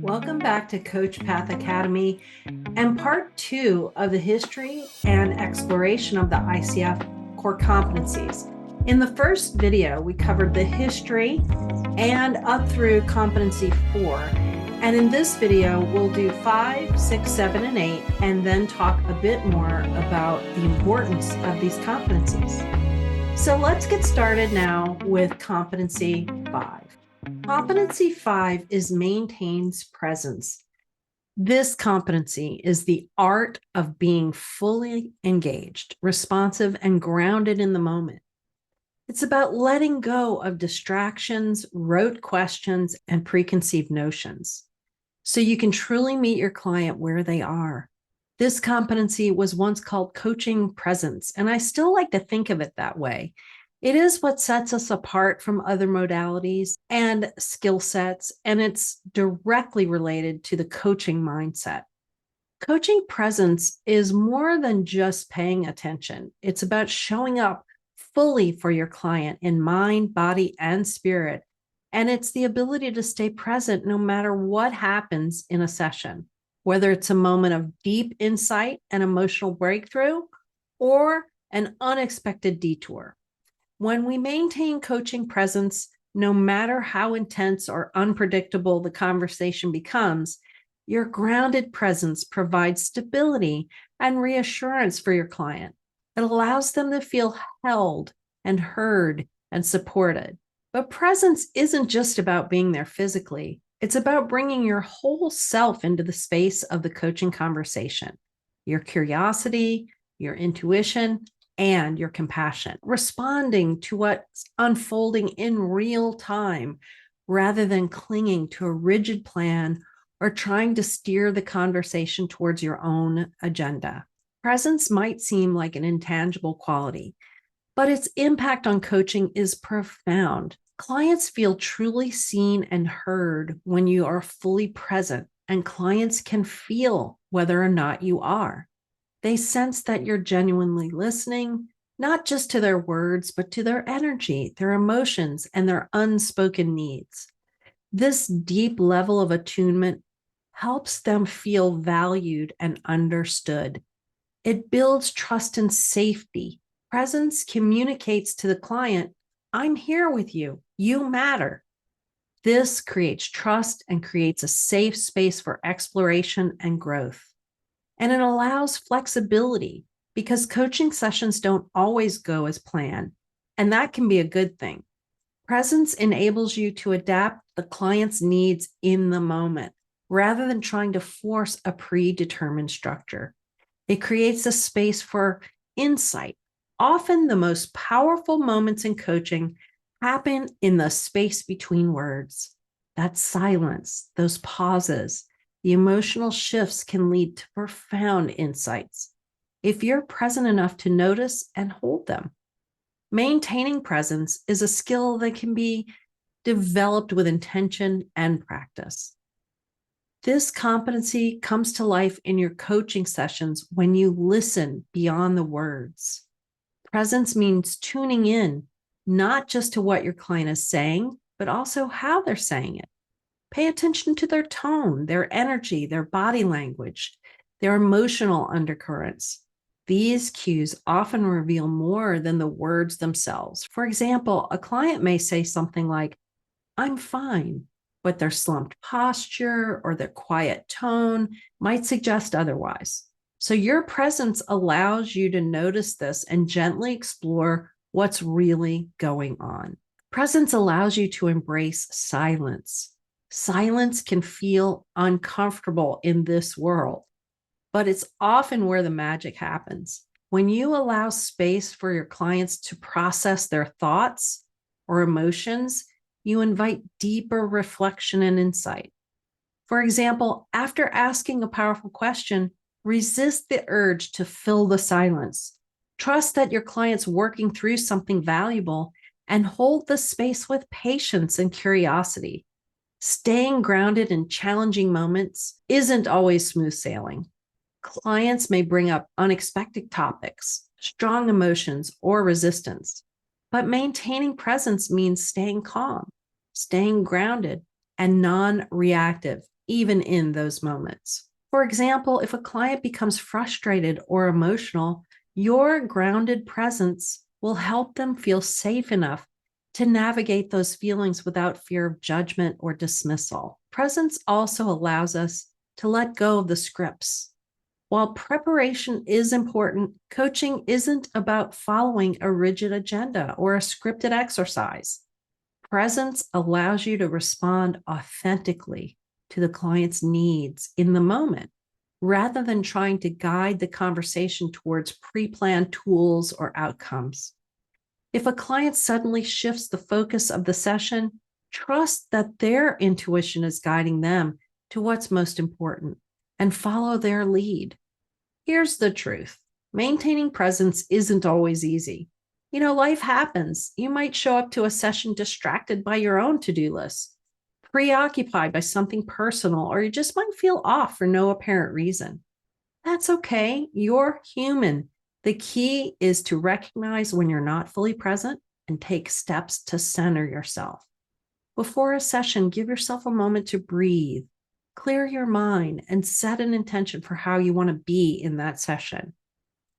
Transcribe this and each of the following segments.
Welcome back to Coach Path Academy and part 2 of the history and exploration of the ICF Core Competencies. In the first video, we covered the history and up through Competency 4. And in this video, we'll do 5, 6, 7, and 8, and then talk a bit more about the importance of these competencies. So let's get started now with Competency 5. Competency 5 is maintains presence. This competency is the art of being fully engaged, responsive, and grounded in the moment. It's about letting go of distractions, rote questions, and preconceived notions, so you can truly meet your client where they are. This competency was once called coaching presence, and I still like to think of it that way. It is what sets us apart from other modalities and skill sets, and it's directly related to the coaching mindset. Coaching presence is more than just paying attention. It's about showing up fully for your client in mind, body, and spirit. And it's the ability to stay present no matter what happens in a session, whether it's a moment of deep insight and emotional breakthrough or an unexpected detour. When we maintain coaching presence, no matter how intense or unpredictable the conversation becomes, your grounded presence provides stability and reassurance for your client. It allows them to feel held and heard and supported. But presence isn't just about being there physically. It's about bringing your whole self into the space of the coaching conversation, your curiosity, your intuition, and your compassion, responding to what's unfolding in real time rather than clinging to a rigid plan or trying to steer the conversation towards your own agenda. Presence might seem like an intangible quality, but its impact on coaching is profound. Clients feel truly seen and heard when you are fully present, and clients can feel whether or not you are. They sense that you're genuinely listening, not just to their words, but to their energy, their emotions, and their unspoken needs. This deep level of attunement helps them feel valued and understood. It builds trust and safety. Presence communicates to the client, I'm here with you. You matter. This creates trust and creates a safe space for exploration and growth. And it allows flexibility because coaching sessions don't always go as planned, and that can be a good thing. Presence enables you to adapt the client's needs in the moment rather than trying to force a predetermined structure. It creates a space for insight. Often the most powerful moments in coaching happen in the space between words. That silence, those pauses, the emotional shifts can lead to profound insights if you're present enough to notice and hold them. Maintaining presence is a skill that can be developed with intention and practice. This competency comes to life in your coaching sessions when you listen beyond the words. Presence means tuning in, not just to what your client is saying, but also how they're saying it. Pay attention to their tone, their energy, their body language, their emotional undercurrents. These cues often reveal more than the words themselves. For example, a client may say something like, I'm fine, but their slumped posture or their quiet tone might suggest otherwise. So your presence allows you to notice this and gently explore what's really going on. Presence allows you to embrace silence. Silence can feel uncomfortable in this world, but it's often where the magic happens. When you allow space for your clients to process their thoughts or emotions, you invite deeper reflection and insight. For example, after asking a powerful question, resist the urge to fill the silence. Trust that your client's working through something valuable and hold the space with patience and curiosity. Staying grounded in challenging moments isn't always smooth sailing. Clients may bring up unexpected topics, strong emotions, or resistance, but maintaining presence means staying calm, staying grounded, and non-reactive even in those moments. For example, if a client becomes frustrated or emotional, your grounded presence will help them feel safe enough to navigate those feelings without fear of judgment or dismissal. Presence also allows us to let go of the scripts. While preparation is important, coaching isn't about following a rigid agenda or a scripted exercise. Presence allows you to respond authentically to the client's needs in the moment, rather than trying to guide the conversation towards pre-planned tools or outcomes. If a client suddenly shifts the focus of the session, trust that their intuition is guiding them to what's most important and follow their lead. Here's the truth. Maintaining presence isn't always easy. Life happens. You might show up to a session distracted by your own to-do list, preoccupied by something personal, or you just might feel off for no apparent reason. That's okay. You're human. The key is to recognize when you're not fully present and take steps to center yourself. Before a session, give yourself a moment to breathe, clear your mind, and set an intention for how you want to be in that session.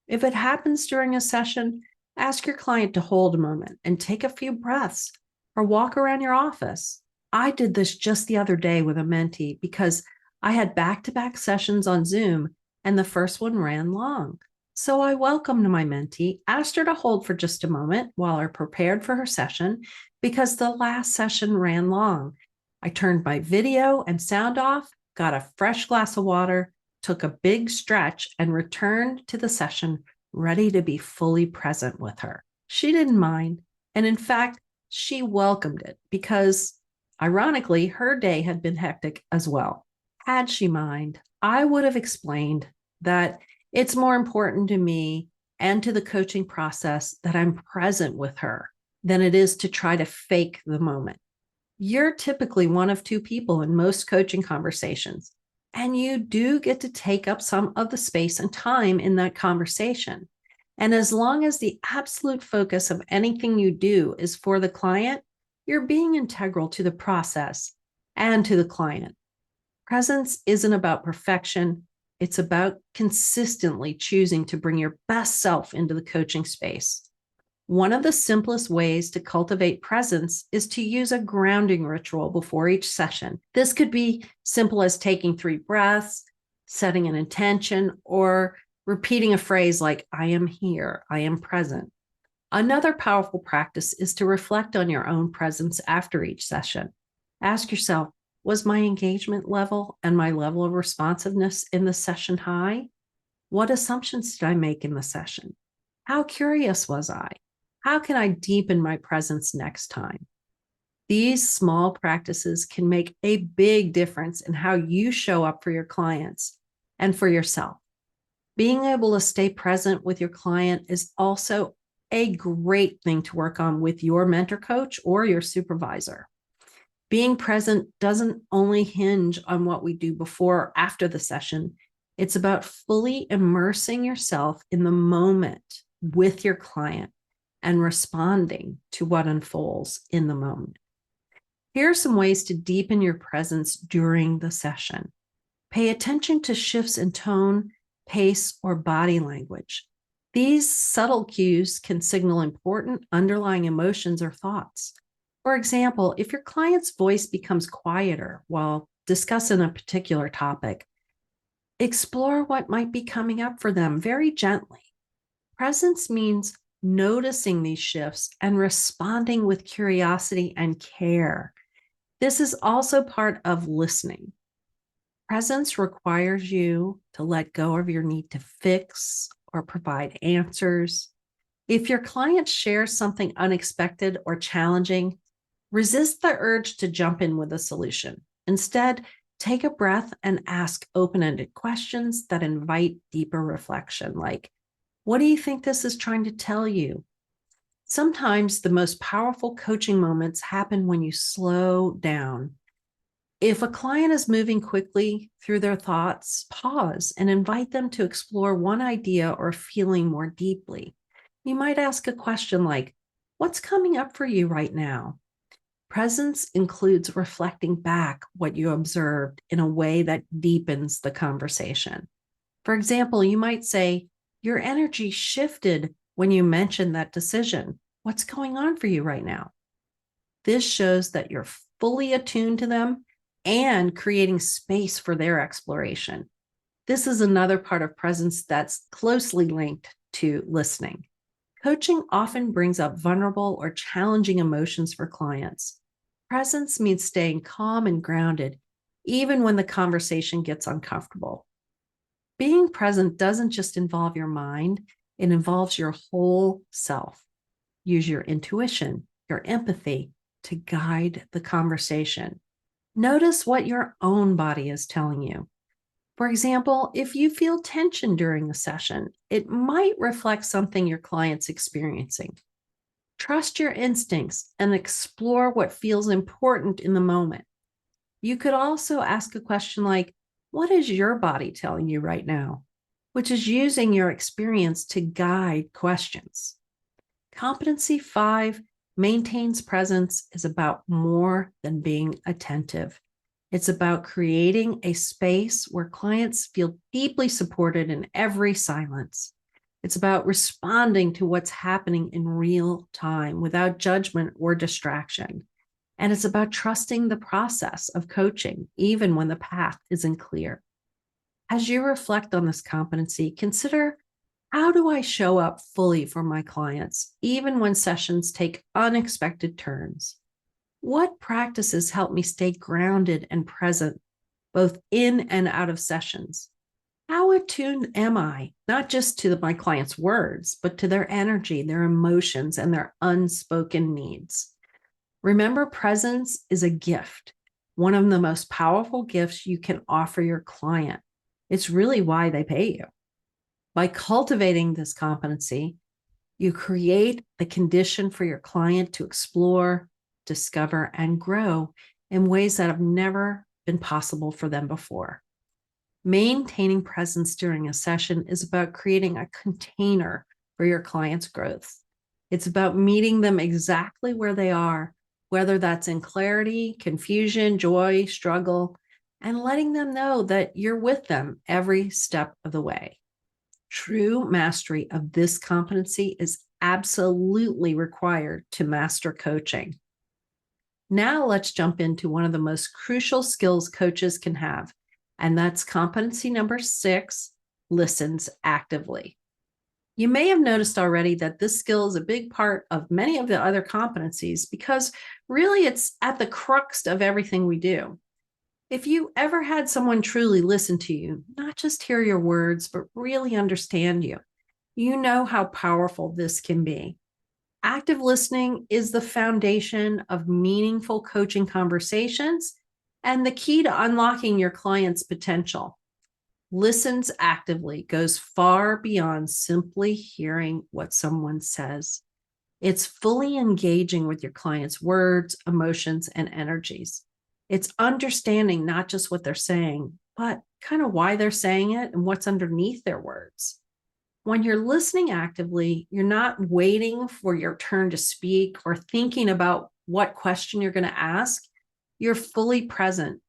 If it happens during a session, ask your client to hold a moment and take a few breaths or walk around your office. I did this just the other day with a mentee because I had back-to-back sessions on Zoom and the first one ran long. So I welcomed my mentee, asked her to hold for just a moment while I prepared for her session because the last session ran long. I turned my video and sound off, got a fresh glass of water, took a big stretch, and returned to the session ready to be fully present with her. She didn't mind. And in fact, she welcomed it because, ironically, her day had been hectic as well. Had she mind, I would have explained that it's more important to me and to the coaching process that I'm present with her than it is to try to fake the moment. You're typically one of two people in most coaching conversations, and you do get to take up some of the space and time in that conversation. And as long as the absolute focus of anything you do is for the client, you're being integral to the process and to the client. Presence isn't about perfection. It's about consistently choosing to bring your best self into the coaching space. One of the simplest ways to cultivate presence is to use a grounding ritual before each session. This could be simple as taking 3 breaths, setting an intention, or repeating a phrase like, I am here, I am present. Another powerful practice is to reflect on your own presence after each session. Ask yourself, was my engagement level and my level of responsiveness in the session high? What assumptions did I make in the session? How curious was I? How can I deepen my presence next time? These small practices can make a big difference in how you show up for your clients and for yourself. Being able to stay present with your client is also a great thing to work on with your mentor coach or your supervisor. Being present doesn't only hinge on what we do before or after the session. It's about fully immersing yourself in the moment with your client and responding to what unfolds in the moment. Here are some ways to deepen your presence during the session. Pay attention to shifts in tone, pace, or body language. These subtle cues can signal important underlying emotions or thoughts. For example, if your client's voice becomes quieter while discussing a particular topic, explore what might be coming up for them very gently. Presence means noticing these shifts and responding with curiosity and care. This is also part of listening. Presence requires you to let go of your need to fix or provide answers. If your client shares something unexpected or challenging, resist the urge to jump in with a solution. Instead, take a breath and ask open-ended questions that invite deeper reflection, like, what do you think this is trying to tell you? Sometimes the most powerful coaching moments happen when you slow down. If a client is moving quickly through their thoughts, pause and invite them to explore one idea or feeling more deeply. You might ask a question like, what's coming up for you right now? Presence includes reflecting back what you observed in a way that deepens the conversation. For example, you might say, "Your energy shifted when you mentioned that decision. What's going on for you right now?" This shows that you're fully attuned to them and creating space for their exploration. This is another part of presence that's closely linked to listening. Coaching often brings up vulnerable or challenging emotions for clients. Presence means staying calm and grounded, even when the conversation gets uncomfortable. Being present doesn't just involve your mind, it involves your whole self. Use your intuition, your empathy to guide the conversation. Notice what your own body is telling you. For example, if you feel tension during a session, it might reflect something your client's experiencing. Trust your instincts and explore what feels important in the moment. You could also ask a question like, "What is your body telling you right now?" which is using your experience to guide questions. Competency 5, maintains presence, is about more than being attentive. It's about creating a space where clients feel deeply supported in every silence. It's about responding to what's happening in real time without judgment or distraction. And it's about trusting the process of coaching, even when the path isn't clear. As you reflect on this competency, consider, how do I show up fully for my clients, even when sessions take unexpected turns? What practices help me stay grounded and present, both in and out of sessions? How attuned am I, not just to my clients' words, but to their energy, their emotions, and their unspoken needs? Remember, presence is a gift, one of the most powerful gifts you can offer your client. It's really why they pay you. By cultivating this competency, you create the condition for your client to explore, discover, and grow in ways that have never been possible for them before. Maintaining presence during a session is about creating a container for your client's growth. It's about meeting them exactly where they are, whether that's in clarity, confusion, joy, struggle, and letting them know that you're with them every step of the way. True mastery of this competency is absolutely required to master coaching. Now let's jump into one of the most crucial skills coaches can have, and that's competency number 6, listens actively. You may have noticed already that this skill is a big part of many of the other competencies because really it's at the crux of everything we do. If you ever had someone truly listen to you, not just hear your words, but really understand you, you know how powerful this can be. Active listening is the foundation of meaningful coaching conversations and the key to unlocking your client's potential. Listens actively goes far beyond simply hearing what someone says. It's fully engaging with your client's words, emotions, and energies. It's understanding not just what they're saying, but kind of why they're saying it and what's underneath their words. When you're listening actively, you're not waiting for your turn to speak or thinking about what question you're going to ask. You're fully present,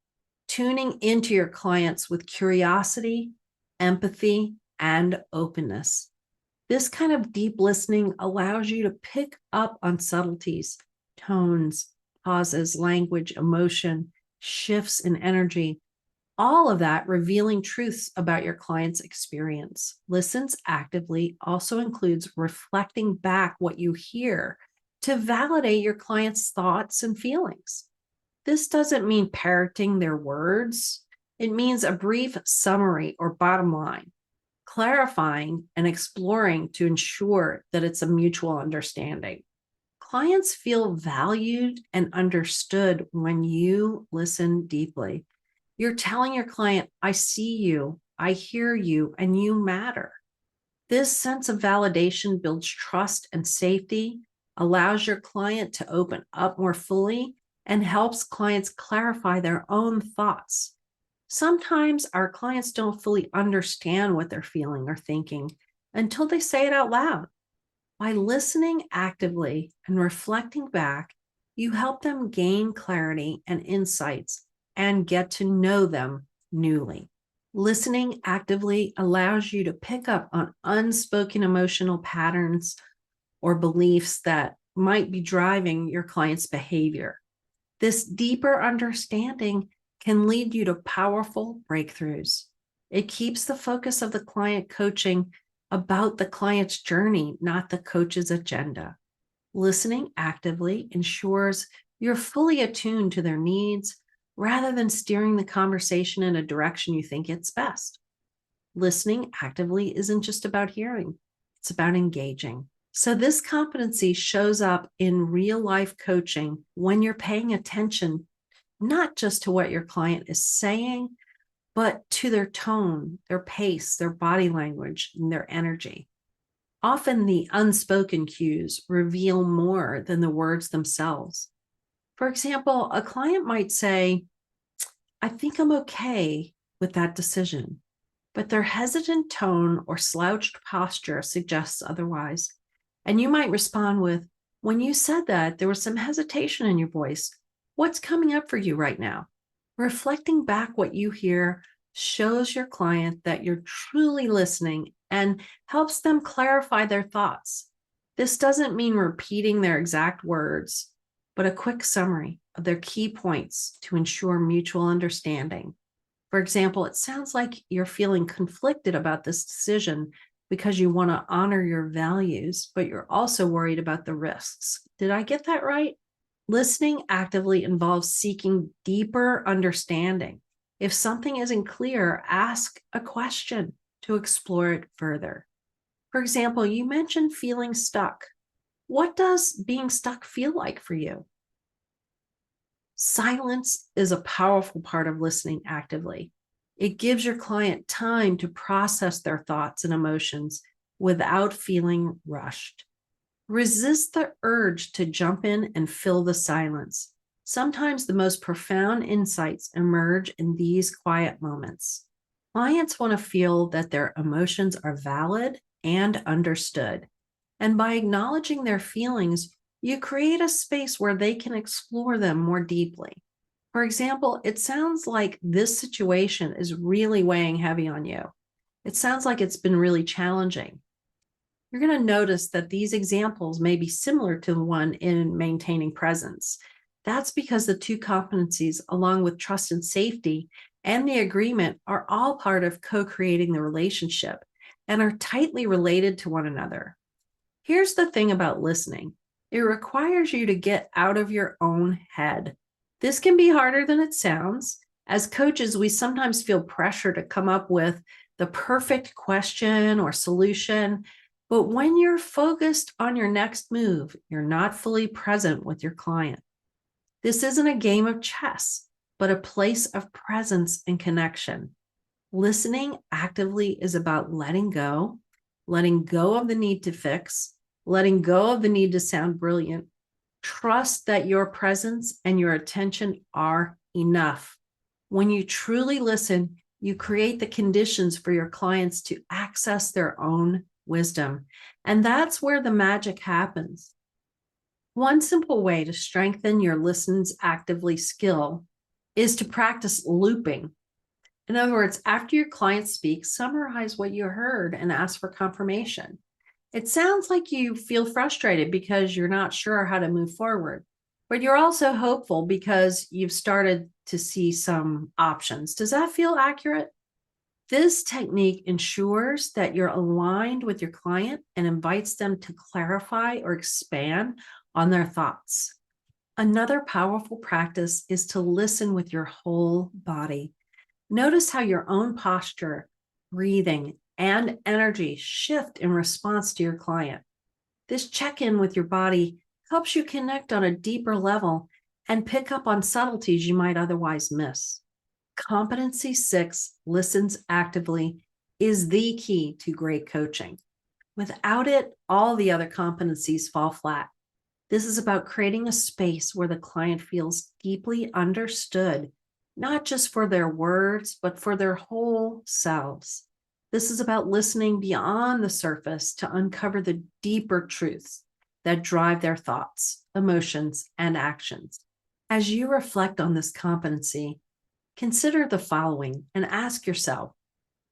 tuning into your clients with curiosity, empathy, and openness. This kind of deep listening allows you to pick up on subtleties, tones, pauses, language, emotion, shifts in energy, all of that revealing truths about your client's experience. Listens actively also includes reflecting back what you hear to validate your client's thoughts and feelings. This doesn't mean parroting their words. It means a brief summary or bottom line, clarifying and exploring to ensure that it's a mutual understanding. Clients feel valued and understood when you listen deeply. You're telling your client, "I see you, I hear you, and you matter." This sense of validation builds trust and safety, allows your client to open up more fully, and helps clients clarify their own thoughts. Sometimes our clients don't fully understand what they're feeling or thinking until they say it out loud. By listening actively and reflecting back, you help them gain clarity and insights and get to know them newly. Listening actively allows you to pick up on unspoken emotional patterns or beliefs that might be driving your client's behavior. This deeper understanding can lead you to powerful breakthroughs. It keeps the focus of the client coaching about the client's journey, not the coach's agenda. Listening actively ensures you're fully attuned to their needs rather than steering the conversation in a direction you think it's best. Listening actively isn't just about hearing, it's about engaging. So this competency shows up in real life coaching when you're paying attention, not just to what your client is saying, but to their tone, their pace, their body language, and their energy. Often the unspoken cues reveal more than the words themselves. For example, a client might say, "I think I'm okay with that decision," but their hesitant tone or slouched posture suggests otherwise. And you might respond with, "When you said that, there was some hesitation in your voice. What's coming up for you right now?" Reflecting back what you hear shows your client that you're truly listening and helps them clarify their thoughts. This doesn't mean repeating their exact words, but a quick summary of their key points to ensure mutual understanding. For example, it sounds like you're feeling conflicted about this decision because you want to honor your values, but you're also worried about the risks. Did I get that right? Listening actively involves seeking deeper understanding. If something isn't clear, ask a question to explore it further. For example, you mentioned feeling stuck. What does being stuck feel like for you? Silence is a powerful part of listening actively. It gives your client time to process their thoughts and emotions without feeling rushed. Resist the urge to jump in and fill the silence. Sometimes the most profound insights emerge in these quiet moments. Clients want to feel that their emotions are valid and understood. And by acknowledging their feelings, you create a space where they can explore them more deeply. For example, it sounds like this situation is really weighing heavy on you. It sounds like it's been really challenging. You're going to notice that these examples may be similar to the one in maintaining presence. That's because the two competencies, along with trust and safety and the agreement, are all part of co-creating the relationship and are tightly related to one another. Here's the thing about listening. It requires you to get out of your own head. This can be harder than it sounds. As coaches, we sometimes feel pressure to come up with the perfect question or solution. But when you're focused on your next move, you're not fully present with your client. This isn't a game of chess, but a place of presence and connection. Listening actively is about letting go of the need to fix, letting go of the need to sound brilliant. Trust that your presence and your attention are enough. When you truly listen, you create the conditions for your clients to access their own wisdom. And that's where the magic happens. One simple way to strengthen your listens actively skill is to practice looping. In other words, after your client speaks, summarize what you heard and ask for confirmation. It sounds like you feel frustrated because you're not sure how to move forward, but you're also hopeful because you've started to see some options. Does that feel accurate? This technique ensures that you're aligned with your client and invites them to clarify or expand on their thoughts. Another powerful practice is to listen with your whole body. Notice how your own posture, breathing, and energy shift in response to your client. This check-in with your body helps you connect on a deeper level and pick up on subtleties you might otherwise miss. Competency 6, listens actively, is the key to great coaching. Without it, all the other competencies fall flat. This is about creating a space where the client feels deeply understood, not just for their words, but for their whole selves. This is about listening beyond the surface to uncover the deeper truths. that drive their thoughts, emotions, and actions. As you reflect on this competency, consider the following and ask yourself,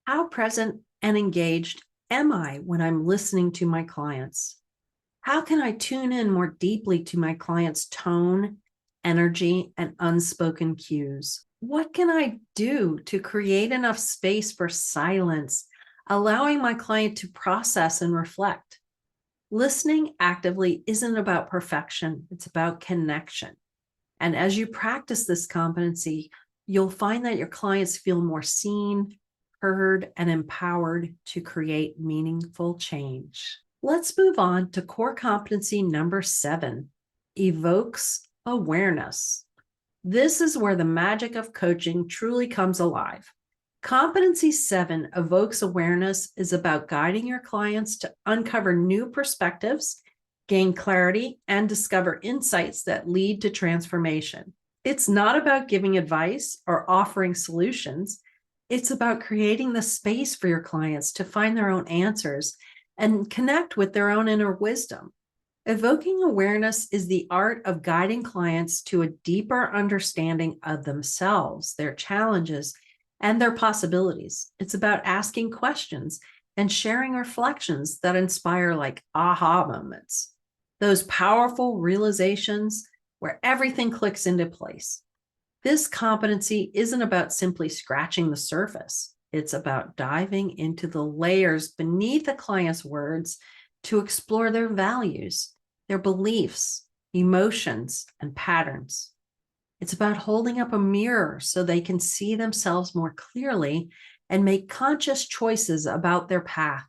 how present and engaged am I when I'm listening to my clients? How can I tune in more deeply to my client's tone, energy, and unspoken cues? What can I do to create enough space for silence, allowing my client to process and reflect? Listening actively isn't about perfection, it's about connection. And as you practice this competency, you'll find that your clients feel more seen, heard, and empowered to create meaningful change. Let's move on to core competency number 7, Evokes Awareness. This is where the magic of coaching truly comes alive. Competency 7, Evokes Awareness, is about guiding your clients to uncover new perspectives, gain clarity, and discover insights that lead to transformation. It's not about giving advice or offering solutions. It's about creating the space for your clients to find their own answers and connect with their own inner wisdom. Evoking awareness is the art of guiding clients to a deeper understanding of themselves, their challenges, and their possibilities. It's about asking questions and sharing reflections that inspire like aha moments, those powerful realizations where everything clicks into place. This competency isn't about simply scratching the surface. It's about diving into the layers beneath the client's words to explore their values, their beliefs, emotions, and patterns. It's about holding up a mirror so they can see themselves more clearly and make conscious choices about their path.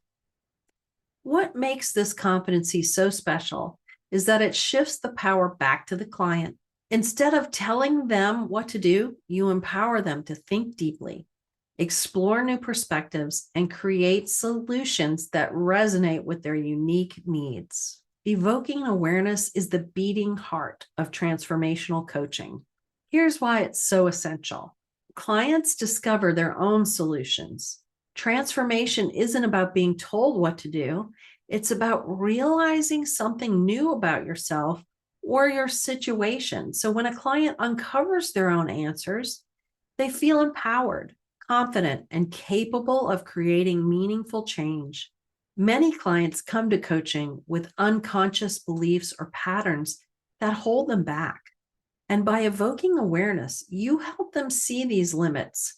What makes this competency so special is that it shifts the power back to the client. Instead of telling them what to do, you empower them to think deeply, explore new perspectives, and create solutions that resonate with their unique needs. Evoking awareness is the beating heart of transformational coaching. Here's why it's so essential. Clients discover their own solutions. Transformation isn't about being told what to do. It's about realizing something new about yourself or your situation. So when a client uncovers their own answers, they feel empowered, confident, and capable of creating meaningful change. Many clients come to coaching with unconscious beliefs or patterns that hold them back. And by evoking awareness, you help them see these limits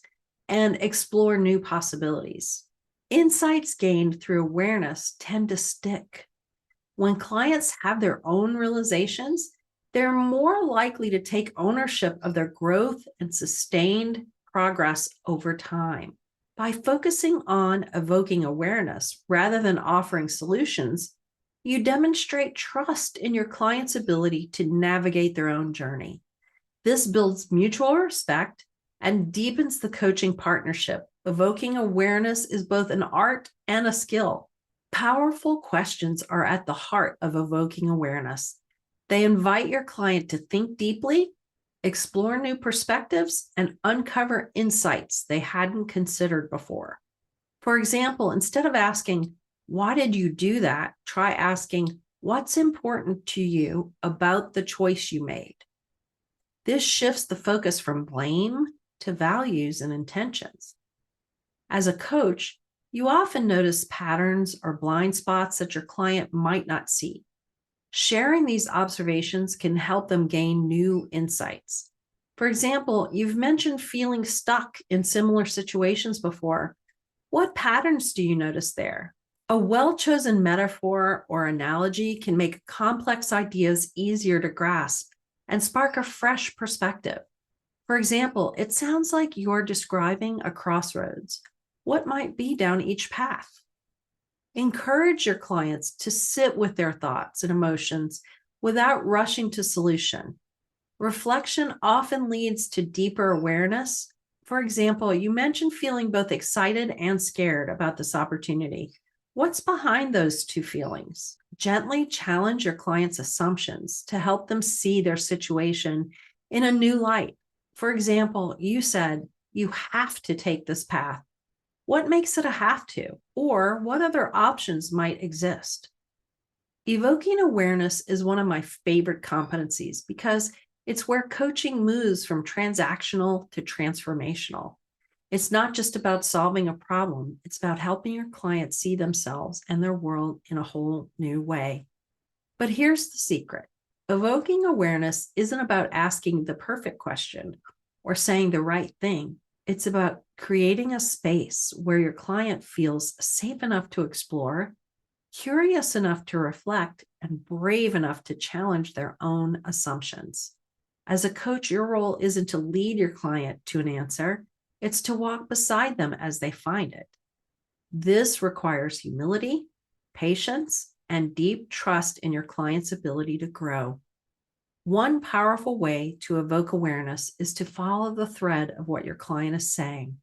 and explore new possibilities. Insights gained through awareness tend to stick. When clients have their own realizations, they're more likely to take ownership of their growth and sustained progress over time. By focusing on evoking awareness rather than offering solutions, you demonstrate trust in your client's ability to navigate their own journey. This builds mutual respect and deepens the coaching partnership. Evoking awareness is both an art and a skill. Powerful questions are at the heart of evoking awareness. They invite your client to think deeply, explore new perspectives, and uncover insights they hadn't considered before. For example, instead of asking, "Why did you do that?" try asking, "What's important to you about the choice you made?" This shifts the focus from blame to values and intentions. As a coach, you often notice patterns or blind spots that your client might not see. Sharing these observations can help them gain new insights. For example, you've mentioned feeling stuck in similar situations before. What patterns do you notice there? A well-chosen metaphor or analogy can make complex ideas easier to grasp and spark a fresh perspective. For example, it sounds like you're describing a crossroads. What might be down each path? Encourage your clients to sit with their thoughts and emotions without rushing to solution. Reflection often leads to deeper awareness. For example, you mentioned feeling both excited and scared about this opportunity. What's behind those two feelings? Gently challenge your client's assumptions to help them see their situation in a new light. For example, you said, "You have to take this path." What makes it a have to? Or what other options might exist? Evoking awareness is one of my favorite competencies because it's where coaching moves from transactional to transformational. It's not just about solving a problem, it's about helping your clients see themselves and their world in a whole new way. But here's the secret. Evoking awareness isn't about asking the perfect question or saying the right thing. It's about creating a space where your client feels safe enough to explore, curious enough to reflect, and brave enough to challenge their own assumptions. As a coach, your role isn't to lead your client to an answer, it's to walk beside them as they find it. This requires humility, patience, and deep trust in your client's ability to grow. One powerful way to evoke awareness is to follow the thread of what your client is saying.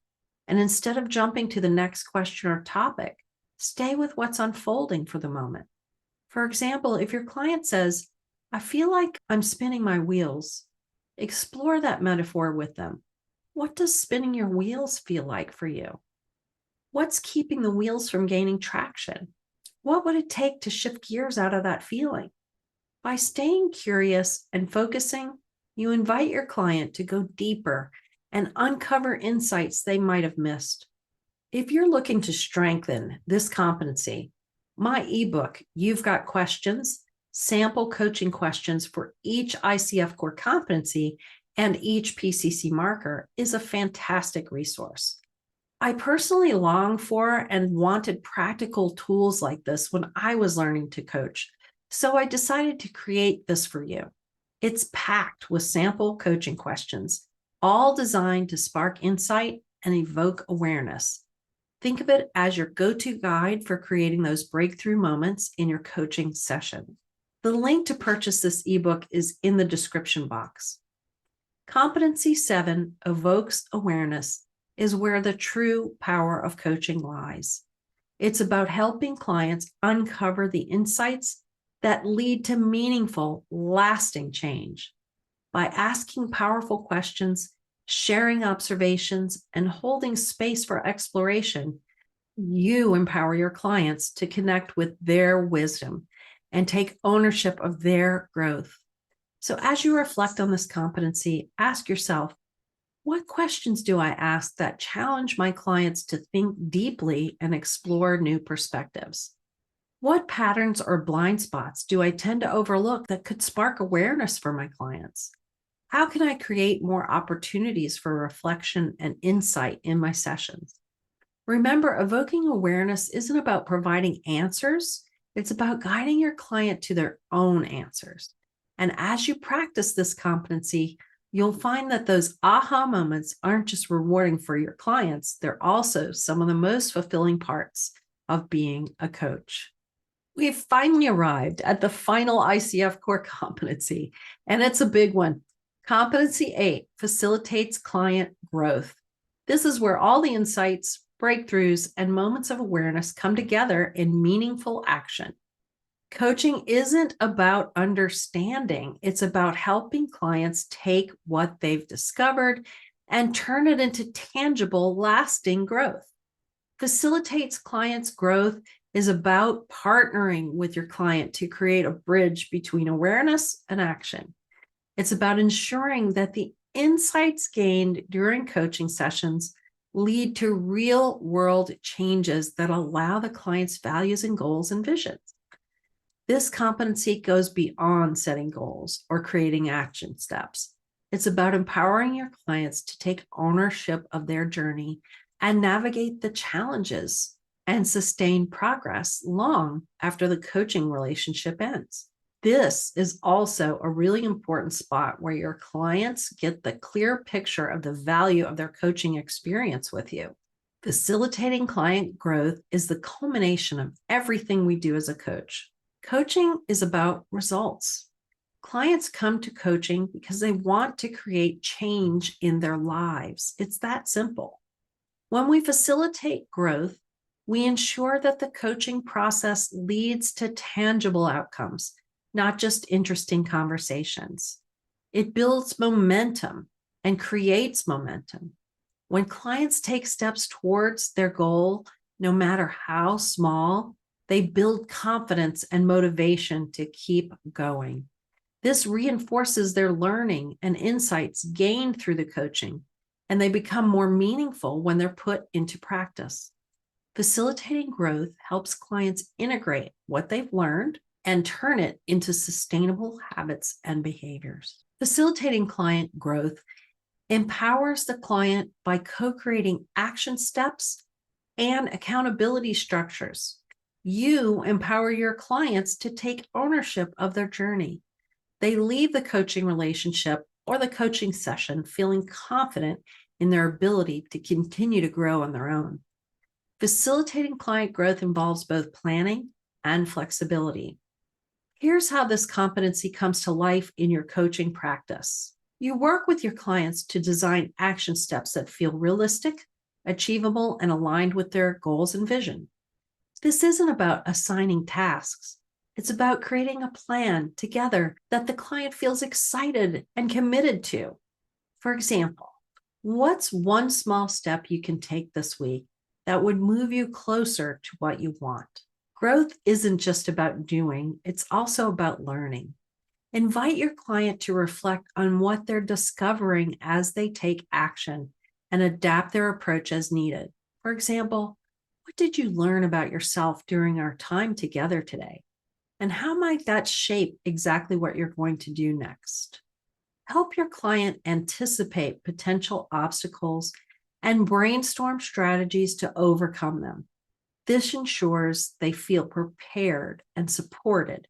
And instead of jumping to the next question or topic, stay with what's unfolding for the moment. For example, if your client says, I feel like I'm spinning my wheels, explore that metaphor with them. What does spinning your wheels feel like for you? What's keeping the wheels from gaining traction? What would it take to shift gears out of that feeling? By staying curious and focusing, you invite your client to go deeper and uncover insights they might have missed. If you're looking to strengthen this competency, my ebook, You've Got Questions, sample coaching questions for each ICF core competency and each PCC marker, is a fantastic resource. I personally longed for and wanted practical tools like this when I was learning to coach, so I decided to create this for you. It's packed with sample coaching questions, all designed to spark insight and evoke awareness. Think of it as your go-to guide for creating those breakthrough moments in your coaching session. The link to purchase this ebook is in the description box. Competency 7, Evokes Awareness, is where the true power of coaching lies. It's about helping clients uncover the insights that lead to meaningful, lasting change. By asking powerful questions, sharing observations, and holding space for exploration, you empower your clients to connect with their wisdom and take ownership of their growth. So as you reflect on this competency, ask yourself, what questions do I ask that challenge my clients to think deeply and explore new perspectives? What patterns or blind spots do I tend to overlook that could spark awareness for my clients? How can I create more opportunities for reflection and insight in my sessions? Remember, evoking awareness isn't about providing answers. It's about guiding your client to their own answers. And as you practice this competency, you'll find that those aha moments aren't just rewarding for your clients, they're also some of the most fulfilling parts of being a coach. We've finally arrived at the final ICF core competency, and it's a big one. Competency 8 facilitates client growth. This is where all the insights, breakthroughs, and moments of awareness come together in meaningful action. Coaching isn't about understanding. It's about helping clients take what they've discovered and turn it into tangible, lasting growth. Facilitates clients' growth is about partnering with your client to create a bridge between awareness and action. It's about ensuring that the insights gained during coaching sessions lead to real-world changes that allow the client's values and goals and visions. This competency goes beyond setting goals or creating action steps. It's about empowering your clients to take ownership of their journey and navigate the challenges and sustain progress long after the coaching relationship ends. This is also a really important spot where your clients get the clear picture of the value of their coaching experience with you. Facilitating client growth is the culmination of everything we do as a coach. Coaching is about results. Clients come to coaching because they want to create change in their lives. It's that simple. When we facilitate growth, we ensure that the coaching process leads to tangible outcomes, not just interesting conversations. It builds momentum and creates momentum. When clients take steps towards their goal, no matter how small, They build confidence and motivation to keep going. This reinforces their learning and insights gained through the coaching, and they become more meaningful when they're put into practice. Facilitating growth helps clients integrate what they've learned and turn it into sustainable habits and behaviors. Facilitating client growth empowers the client by co-creating action steps and accountability structures. You empower your clients to take ownership of their journey. They leave the coaching relationship or the coaching session feeling confident in their ability to continue to grow on their own. Facilitating client growth involves both planning and flexibility. Here's how this competency comes to life in your coaching practice. You work with your clients to design action steps that feel realistic, achievable, and aligned with their goals and vision. This isn't about assigning tasks. It's about creating a plan together that the client feels excited and committed to. For example, what's one small step you can take this week that would move you closer to what you want? Growth isn't just about doing, it's also about learning. Invite your client to reflect on what they're discovering as they take action and adapt their approach as needed. For example, what did you learn about yourself during our time together today? And how might that shape exactly what you're going to do next? Help your client anticipate potential obstacles and brainstorm strategies to overcome them. This ensures they feel prepared and supported,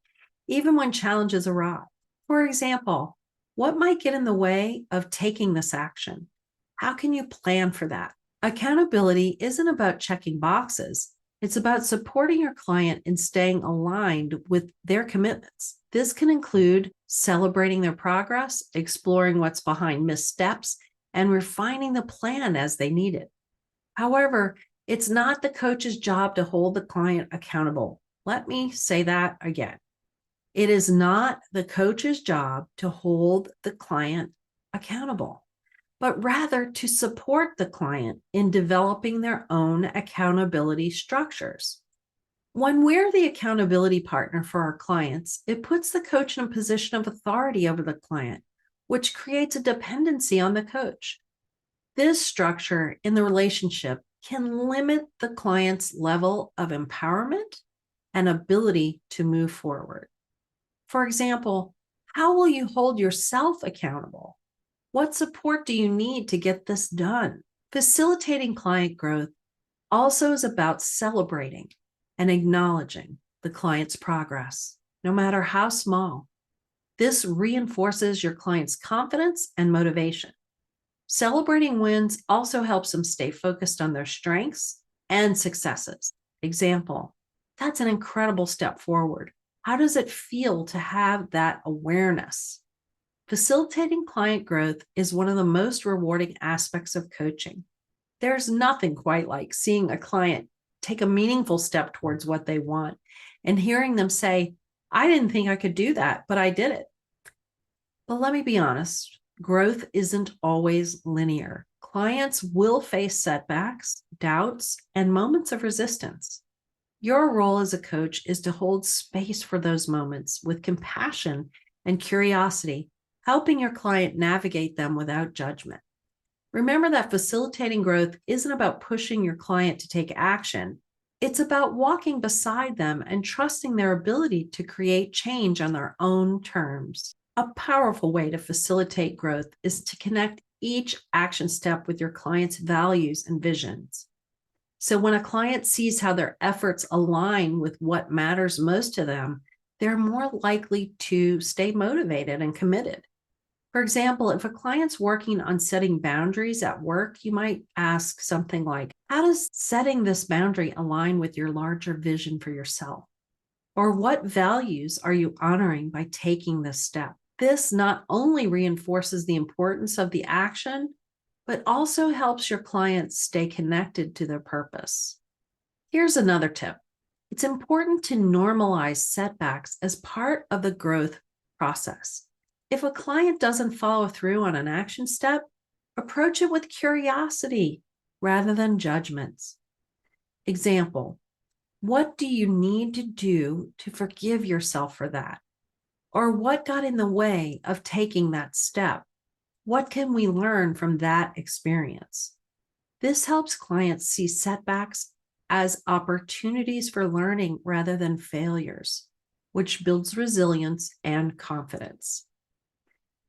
even when challenges arise. For example, what might get in the way of taking this action? How can you plan for that? Accountability isn't about checking boxes. It's about supporting your client in staying aligned with their commitments. This can include celebrating their progress, exploring what's behind missteps, and refining the plan as they need it. However, it's not the coach's job to hold the client accountable. Let me say that again. It is not the coach's job to hold the client accountable, but rather to support the client in developing their own accountability structures. When we're the accountability partner for our clients, it puts the coach in a position of authority over the client, which creates a dependency on the coach. This structure in the relationship can limit the client's level of empowerment and ability to move forward. For example, how will you hold yourself accountable? What support do you need to get this done? Facilitating client growth also is about celebrating and acknowledging the client's progress, no matter how small. This reinforces your client's confidence and motivation. Celebrating wins also helps them stay focused on their strengths and successes. Example, that's an incredible step forward. How does it feel to have that awareness? Facilitating client growth is one of the most rewarding aspects of coaching. There's nothing quite like seeing a client take a meaningful step towards what they want and hearing them say, I didn't think I could do that, but I did it. But let me be honest, growth isn't always linear. Clients will face setbacks, doubts, and moments of resistance. Your role as a coach is to hold space for those moments with compassion and curiosity, helping your client navigate them without judgment. Remember that facilitating growth isn't about pushing your client to take action. It's about walking beside them and trusting their ability to create change on their own terms. A powerful way to facilitate growth is to connect each action step with your client's values and visions. So when a client sees how their efforts align with what matters most to them, they're more likely to stay motivated and committed. For example, if a client's working on setting boundaries at work, you might ask something like, how does setting this boundary align with your larger vision for yourself? Or what values are you honoring by taking this step? This not only reinforces the importance of the action, but also helps your clients stay connected to their purpose. Here's another tip. It's important to normalize setbacks as part of the growth process. If a client doesn't follow through on an action step, approach it with curiosity rather than judgments. Example, What do you need to do to forgive yourself for that? Or what got in the way of taking that step? What can we learn from that experience? This helps clients see setbacks as opportunities for learning rather than failures, which builds resilience and confidence.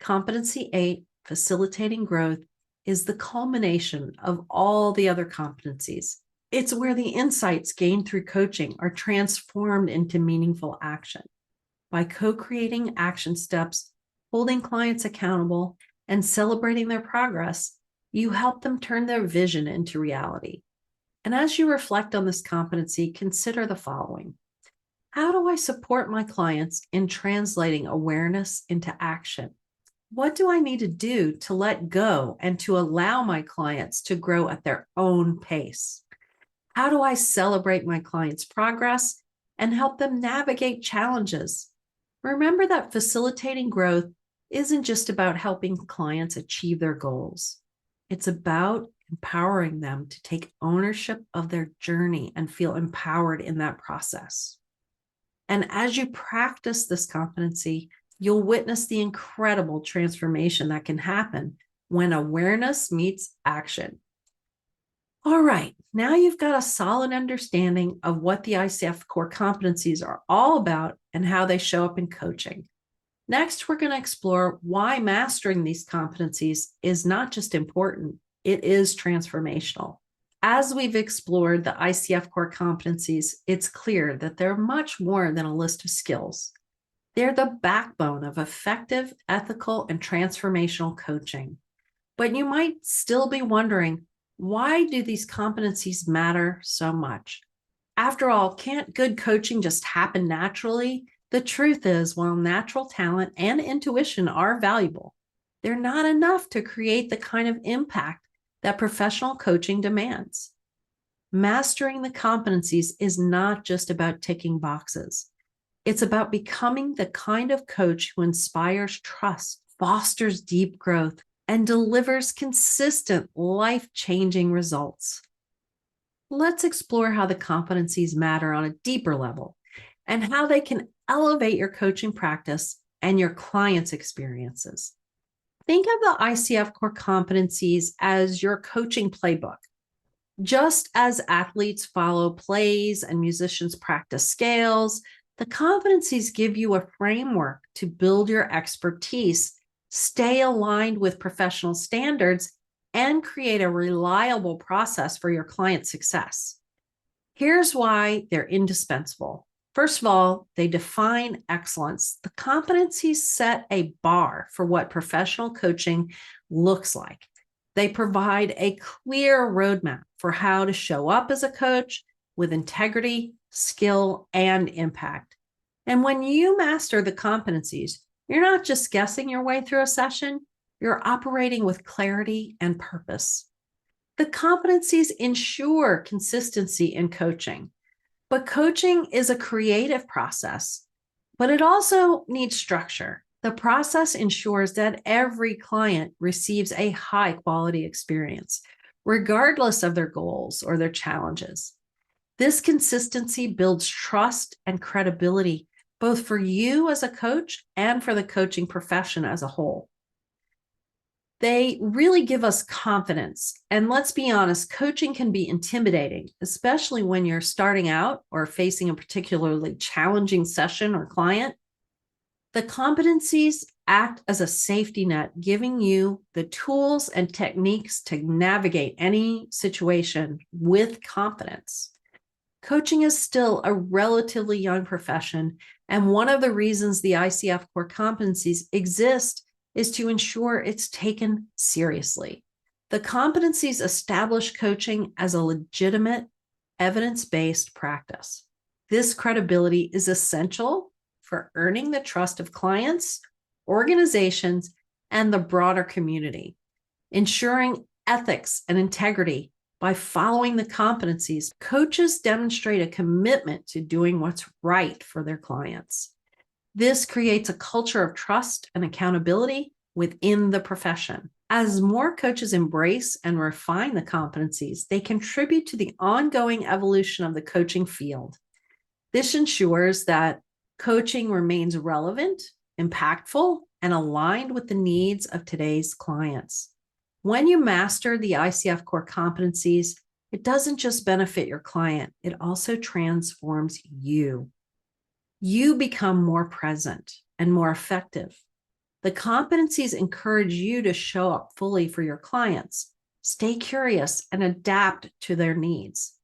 Competency 8, facilitating growth, is the culmination of all the other competencies. It's where the insights gained through coaching are transformed into meaningful action. By co-creating action steps, holding clients accountable, and celebrating their progress, you help them turn their vision into reality. And as you reflect on this competency, consider the following. How do I support my clients in translating awareness into action? What do I need to do to let go and to allow my clients to grow at their own pace? How do I celebrate my clients' progress and help them navigate challenges? Remember that facilitating growth isn't just about helping clients achieve their goals. It's about empowering them to take ownership of their journey and feel empowered in that process. And as you practice this competency, you'll witness the incredible transformation that can happen when awareness meets action. All right, now you've got a solid understanding of what the ICF Core Competencies are all about and how they show up in coaching. Next, we're going to explore why mastering these competencies is not just important, it is transformational. As we've explored the ICF Core Competencies, it's clear that they're much more than a list of skills. They're the backbone of effective, ethical, and transformational coaching. But you might still be wondering, why do these competencies matter so much? After all, can't good coaching just happen naturally? The truth is, while natural talent and intuition are valuable, they're not enough to create the kind of impact that professional coaching demands. Mastering the competencies is not just about ticking boxes. It's about becoming the kind of coach who inspires trust, fosters deep growth, and delivers consistent, life-changing results. Let's explore how the competencies matter on a deeper level and how they can elevate your coaching practice and your clients' experiences. Think of the ICF Core Competencies as your coaching playbook. Just as athletes follow plays and musicians practice scales, the competencies give you a framework to build your expertise, stay aligned with professional standards, and create a reliable process for your client success. Here's why they're indispensable. First of all, they define excellence. The competencies set a bar for what professional coaching looks like. They provide a clear roadmap for how to show up as a coach with integrity, skill, and impact. And when you master the competencies, you're not just guessing your way through a session, you're operating with clarity and purpose. The competencies ensure consistency in coaching, but coaching is a creative process, but it also needs structure. The process ensures that every client receives a high quality experience, regardless of their goals or their challenges. This consistency builds trust and credibility, both for you as a coach and for the coaching profession as a whole. They really give us confidence. And let's be honest, coaching can be intimidating, especially when you're starting out or facing a particularly challenging session or client. The competencies act as a safety net, giving you the tools and techniques to navigate any situation with confidence. Coaching is still a relatively young profession, and one of the reasons the ICF Core Competencies exist is to ensure it's taken seriously. The competencies establish coaching as a legitimate, evidence-based practice. This credibility is essential for earning the trust of clients, organizations, and the broader community. Ensuring ethics and integrity by following the competencies, coaches demonstrate a commitment to doing what's right for their clients. This creates a culture of trust and accountability within the profession. As more coaches embrace and refine the competencies, they contribute to the ongoing evolution of the coaching field. This ensures that coaching remains relevant, impactful, and aligned with the needs of today's clients. When you master the ICF core competencies, it doesn't just benefit your client, it also transforms you. You become more present and more effective. The competencies encourage you to show up fully for your clients, stay curious, and adapt to their needs.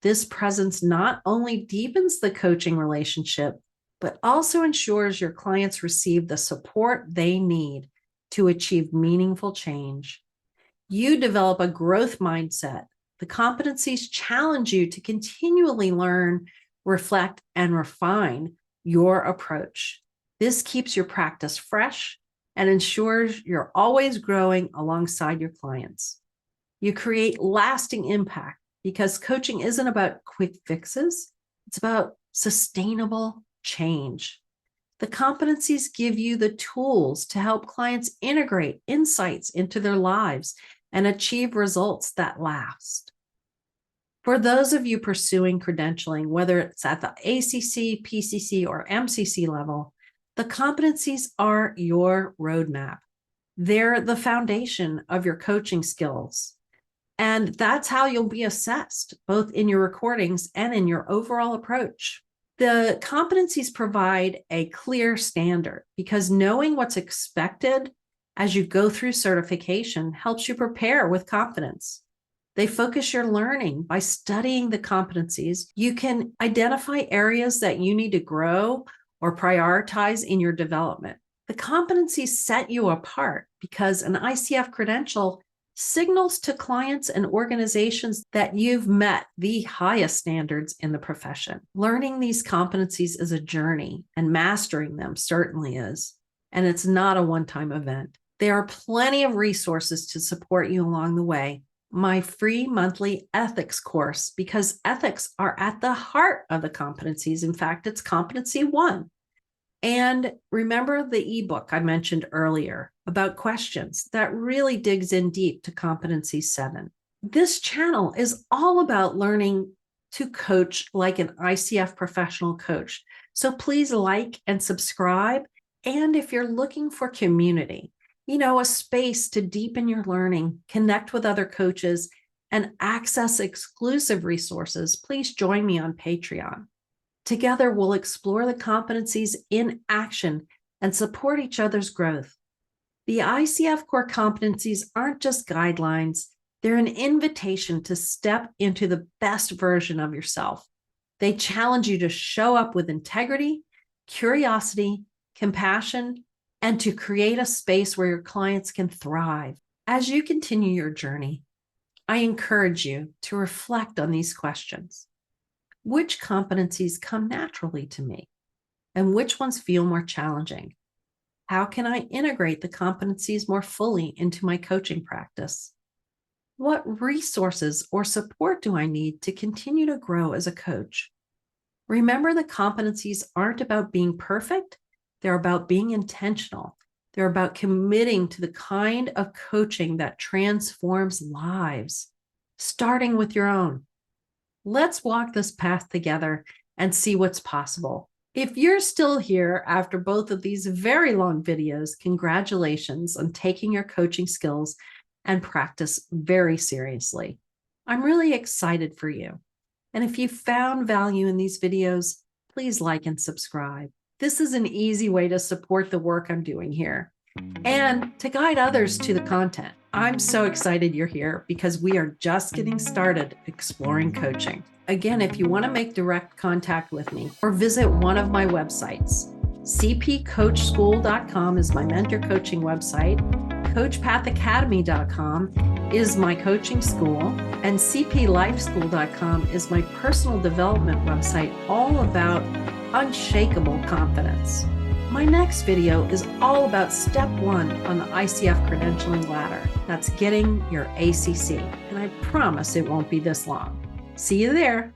This presence not only deepens the coaching relationship, but also ensures your clients receive the support they need to achieve meaningful change. You develop a growth mindset. The competencies challenge you to continually learn, reflect, and refine your approach. This keeps your practice fresh and ensures you're always growing alongside your clients. You create lasting impact because coaching isn't about quick fixes, it's about sustainable change. The competencies give you the tools to help clients integrate insights into their lives and achieve results that last. For those of you pursuing credentialing, whether it's at the ACC, PCC, or MCC level, the competencies are your roadmap. They're the foundation of your coaching skills. And that's how you'll be assessed, both in your recordings and in your overall approach. The competencies provide a clear standard because knowing what's expected as you go through certification helps you prepare with confidence. They focus your learning by studying the competencies. You can identify areas that you need to grow or prioritize in your development. The competencies set you apart because an ICF credential signals to clients and organizations that you've met the highest standards in the profession. Learning these competencies is a journey, and mastering them certainly is. And it's not a one-time event. There are plenty of resources to support you along the way. My free monthly ethics course, because ethics are at the heart of the competencies. In fact, it's competency 1. And remember the ebook I mentioned earlier about questions that really digs in deep to competency 7. This channel is all about learning to coach like an ICF professional coach. So please like and subscribe. And if you're looking for community, a space to deepen your learning, connect with other coaches, and access exclusive resources, please join me on Patreon. Together, we'll explore the competencies in action and support each other's growth. The ICF core competencies aren't just guidelines, they're an invitation to step into the best version of yourself. They challenge you to show up with integrity, curiosity, compassion, and to create a space where your clients can thrive. As you continue your journey, I encourage you to reflect on these questions. Which competencies come naturally to me? And which ones feel more challenging? How can I integrate the competencies more fully into my coaching practice? What resources or support do I need to continue to grow as a coach? Remember, the competencies aren't about being perfect. They're about being intentional. They're about committing to the kind of coaching that transforms lives, starting with your own. Let's walk this path together and see what's possible. If you're still here after both of these very long videos, congratulations on taking your coaching skills and practice very seriously. I'm really excited for you. And if you found value in these videos, please like and subscribe. This is an easy way to support the work I'm doing here and to guide others to the content. I'm so excited you're here because we are just getting started exploring coaching. Again, if you want to make direct contact with me or visit one of my websites, cpcoachschool.com is my mentor coaching website, coachpathacademy.com is my coaching school, and cplifeschool.com is my personal development website all about unshakable confidence. My next video is all about step 1 on the ICF credentialing ladder. That's getting your ACC. And I promise it won't be this long. See you there.